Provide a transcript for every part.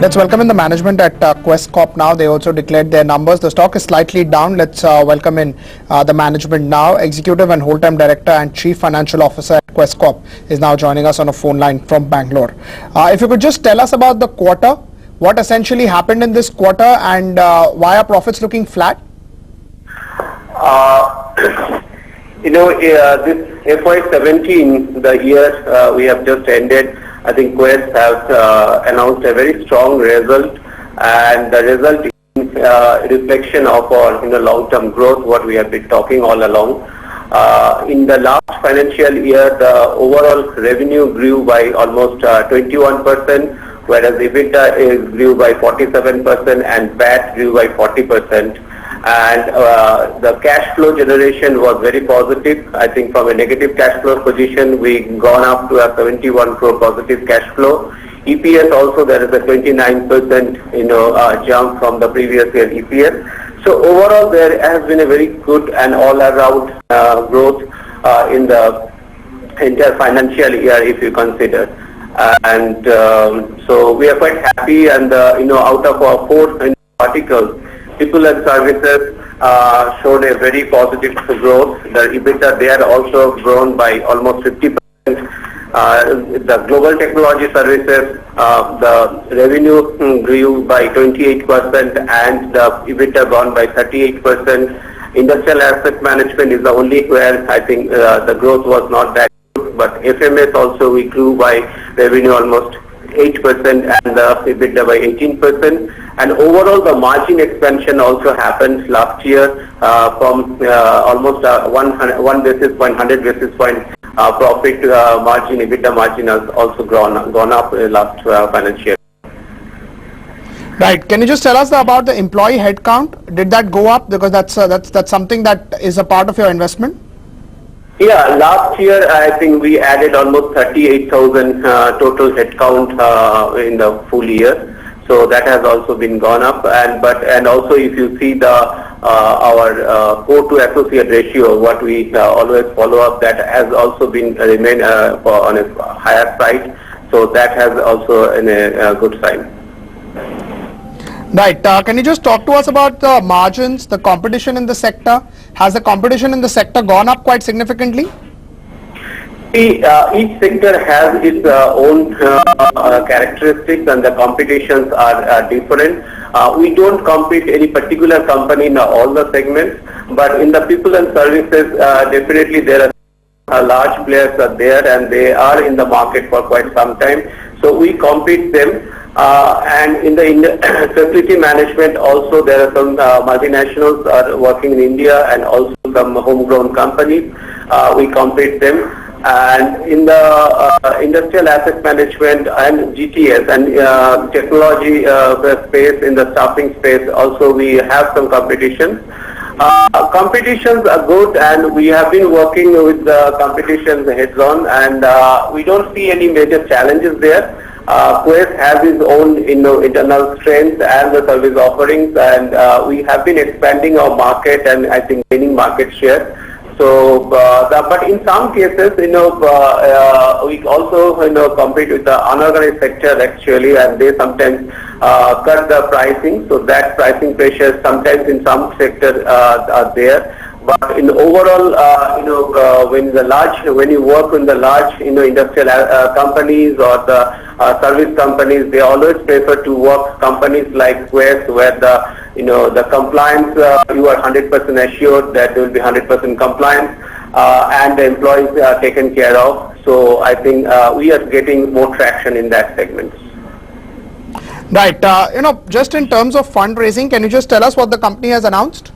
Let's welcome in the management at Quess Corp now. They also declared their numbers. The stock is slightly down. Let's welcome in the management now. Executive and whole-time director and chief financial officer at Quess Corp is now joining us on a phone line from Bangalore. If you could just tell us about the quarter, what essentially happened in this quarter, and why are profits looking flat? This FY17, the year we have just ended, I think Quess has announced a very strong result, and the result is reflection of our long-term growth, what we have been talking all along. In the last financial year, the overall revenue grew by almost 21%, whereas EBITDA grew by 47% and PAT grew by 40%. And the cash flow generation was very positive. I think from a negative cash flow position, we gone up to a 71 crore positive cash flow. EPS also, there is a 29% jump from the previous year EPS. So overall, there has been a very good and all-around growth in the entire financial year, if you consider. And so we are quite happy. And out of our four articles, people and services showed a very positive growth. The EBITDA there also grown by almost 50%. The global technology services, the revenue grew by 28% and the EBITDA gone by 38%. Industrial asset management is the only where I think the growth was not that good. But FMS also we grew by revenue almost 8% and the EBITDA by 18%. And overall, the margin expansion also happened last year from almost 100 basis point profit margin, EBITDA margin has also gone up last financial year. Right. Can you just tell us about the employee headcount? Did that go up? Because that's something that is a part of your investment. Yeah, last year I think we added almost 38,000 total headcount in the full year. So that has also been gone up, and also if you see the our core to associate ratio, what we always follow up, that has also been remain on a higher side. So that has also a good sign. Right. Can you just talk to us about the margins, the competition in the sector? Has the competition in the sector gone up quite significantly? Each sector has its own characteristics, and the competitions are different. We don't compete any particular company in all the segments, but in the people and services, definitely there are large players are there, and they are in the market for quite some time. So we compete them. And in the facility management also, there are some multinationals are working in India and also some homegrown companies. We compete them. And in the industrial asset management and GTS and technology space, in the staffing space also we have some competition. Competitions are good, and we have been working with the competitions heads on, and we don't see any major challenges there. Quess has its own internal strength and the service offerings, and we have been expanding our market and I think gaining market share. So, but in some cases, we also compete with the unorganized sector actually, and they sometimes cut the pricing. So that pricing pressure sometimes in some sectors are there. But in overall, when you work in the large, industrial companies or the service companies, they always prefer to work companies like Quess, where the compliance, you are 100% assured that there will be 100% compliance, and the employees are taken care of. So I think we are getting more traction in that segment. Right. Just in terms of fundraising, can you just tell us what the company has announced?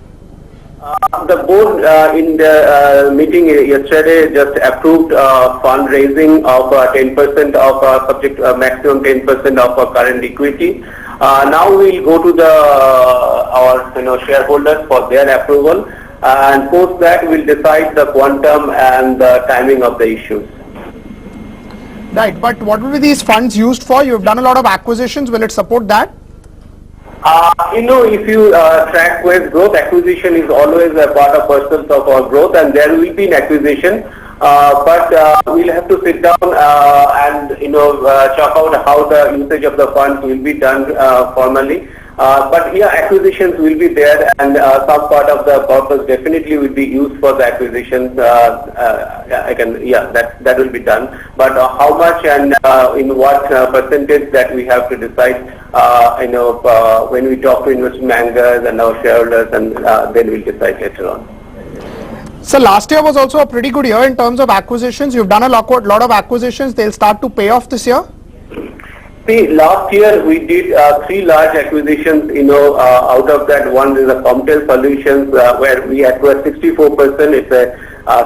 The board in the meeting yesterday just approved fundraising of 10% of subject maximum 10% of our current equity. Now we'll go to our shareholders for their approval, and post that we'll decide the quantum and the timing of the issues. Right, but what will be these funds used for? You've done a lot of acquisitions. Will it support that? If you track Quess growth, acquisition is always a part of pursuit of our growth, and there will be an acquisition. But we'll have to sit down and chalk out how the usage of the funds will be done formally. But yeah, acquisitions will be there, and some part of the purpose definitely will be used for the acquisitions. That will be done. But how much and in what percentage, that we have to decide. When we talk to investment bankers and our shareholders, and then we'll decide later on. So last year was also a pretty good year in terms of acquisitions. You've done a lot of acquisitions. They'll start to pay off this year. See, last year we did 3 large acquisitions. Out of that, one is a Comtel Solutions, where we acquired 64%. It's a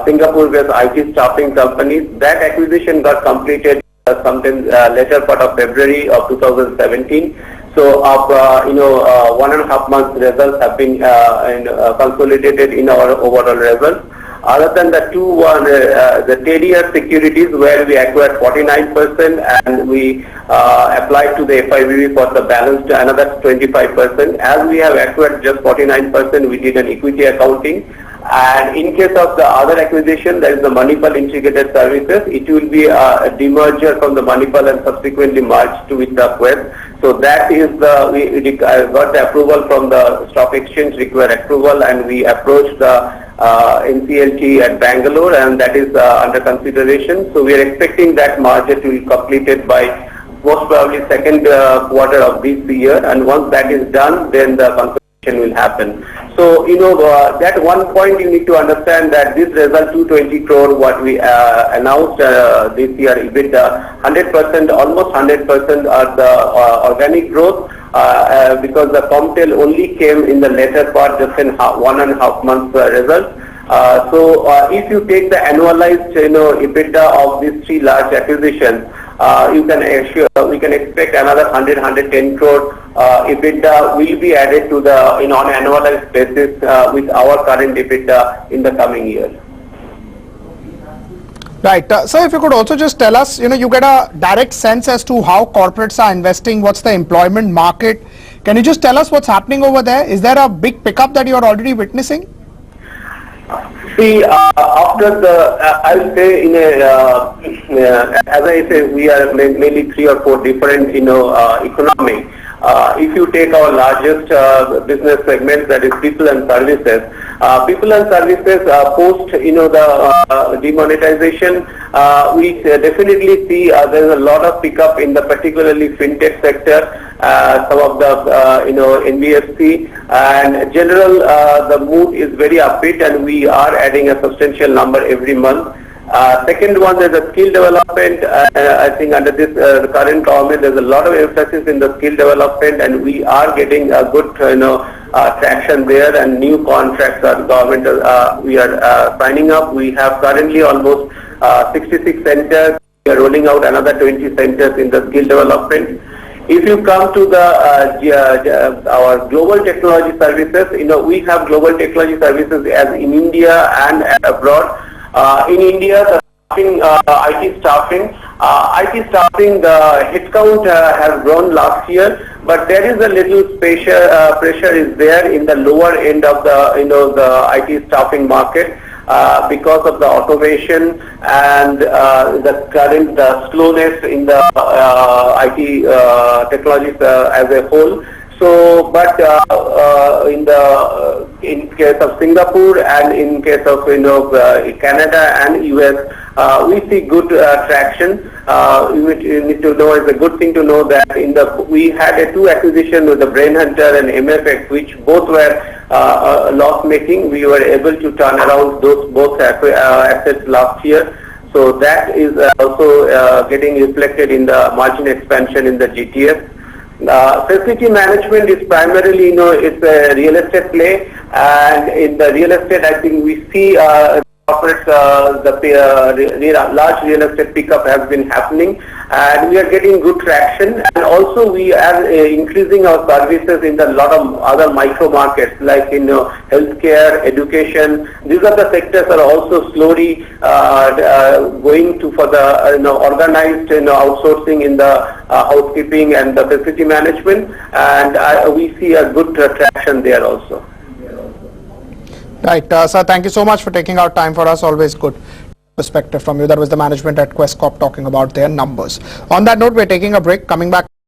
Singapore-based IT staffing company. That acquisition got completed sometime later part of February of 2017. So, 1.5 months results have been consolidated in our overall results. Other than the two, the TDR Securities, where we acquired 49%, and we applied to the FIVB for the balance to another 25%. As we have acquired just 49%, we did an equity accounting. And in case of the other acquisition, that is the Manipal Integrated Services, it will be a demerger from the Manipal and subsequently merged with the Quess. So that is we got the approval from the stock exchange, required approval, and we approached the NCLT at Bangalore, and that is under consideration. So we are expecting that merger to be completed by most probably second quarter of this year, and once that is done, then the consolidation will happen. So, that one point you need to understand, that this result 220 crore what we announced this year, EBITDA, 100%, almost 100% are the organic growth, because the Comtel only came in the later part, just in 1.5 months result. So if you take the annualized EBITDA of these 3 large acquisitions, we can expect another 110 crore EBITDA will be added to the on an annualized basis with our current EBITDA in the coming year. Right. So if you could also just tell us, you get a direct sense as to how corporates are investing, what's the employment market. Can you just tell us what's happening over there? Is there a big pickup that you're already witnessing? See, after I will say as I say, we are mainly 3 or 4 different, economy. If you take our largest business segment, that is people and services. People and services post, the demonetization, we definitely see there is a lot of pickup in the particularly fintech sector. Some of the NBFC, and general the mood is very upbeat, and we are adding a substantial number every month. Second one, there's a skill development. I think under this the current government, there's a lot of emphasis in the skill development, and we are getting a good traction there, and new contracts are government we are signing up. We have currently almost 66 centers. We are rolling out another 20 centers in the skill development. If you come to the our global technology services, we have global technology services as in India and abroad. In India, the IT staffing, the headcount has grown last year, but there is a little pressure is there in the lower end of the the IT staffing market. Because of the automation and the current slowness in the IT technologies as a whole. So, but in case of Singapore and in case of Canada and US, we see good traction. You need to know, it's a good thing to know that we had 2 acquisitions with the Brain Hunter and MFX, which both were loss making. We were able to turn around both assets last year. So that is also getting reflected in the margin expansion in the GTS. Facility management is primarily, it's a real estate play, and in the real estate, I think we see corporates, the large real estate pickup has been happening, and we are getting good traction. And also we are increasing our services in a lot of other micro markets, like healthcare, education. These are the sectors that are also slowly going for the organized outsourcing in the housekeeping and the facility management, and we see a good traction there also. Right, sir, thank you so much for taking out time for us, always good. perspective from you. That was the management at Quest Corp talking about their numbers. On that note, we're taking a break. Coming back.